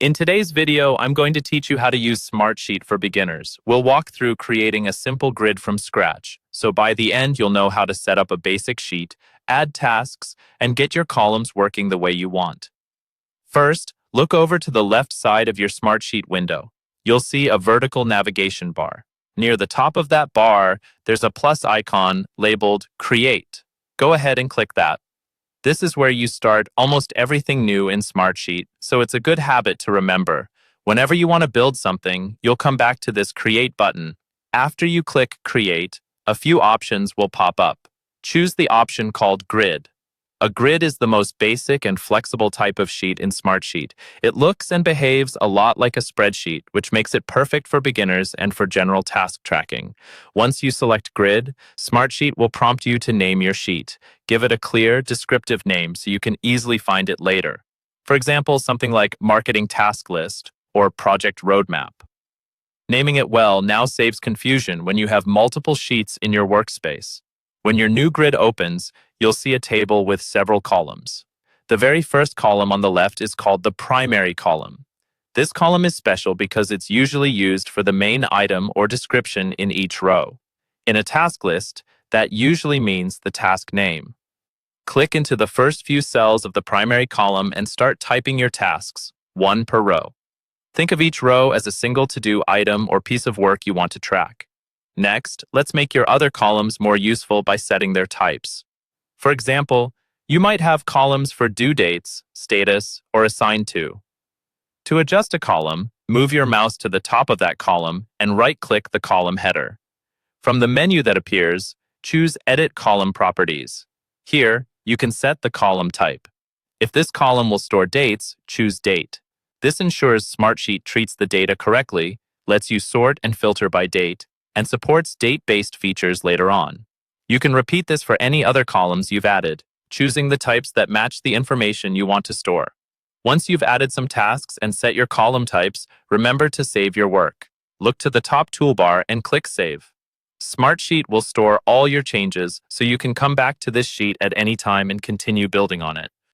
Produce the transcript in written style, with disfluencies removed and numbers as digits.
In today's video, I'm going to teach you how to use Smartsheet for beginners. We'll walk through creating a simple grid from scratch, so by the end you'll know how to set up a basic sheet, add tasks, and get your columns working the way you want. First, look over to the left side of your Smartsheet window. You'll see a vertical navigation bar. Near the top of that bar, there's a plus icon labeled Create. Go ahead and click that. This is where you start almost everything new in Smartsheet, so it's a good habit to remember. Whenever you want to build something, you'll come back to this Create button. After you click Create, a few options will pop up. Choose the option called Grid. A grid is the most basic and flexible type of sheet in Smartsheet. It looks and behaves a lot like a spreadsheet, which makes it perfect for beginners and for general task tracking. Once you select Grid, Smartsheet will prompt you to name your sheet. Give it a clear, descriptive name so you can easily find it later. For example, something like Marketing Task List or Project Roadmap. Naming it well now saves confusion when you have multiple sheets in your workspace. When your new grid opens, you'll see a table with several columns. The very first column on the left is called the primary column. This column is special because it's usually used for the main item or description in each row. In a task list, that usually means the task name. Click into the first few cells of the primary column and start typing your tasks, one per row. Think of each row as a single to-do item or piece of work you want to track. Next, let's make your other columns more useful by setting their types. For example, you might have columns for due dates, status, or assigned to. To adjust a column, move your mouse to the top of that column and right-click the column header. From the menu that appears, choose Edit Column Properties. Here, you can set the column type. If this column will store dates, choose Date. This ensures Smartsheet treats the data correctly, lets you sort and filter by date, and supports date-based features later on. You can repeat this for any other columns you've added, choosing the types that match the information you want to store. Once you've added some tasks and set your column types, remember to save your work. Look to the top toolbar and click Save. Smartsheet will store all your changes so you can come back to this sheet at any time and continue building on it.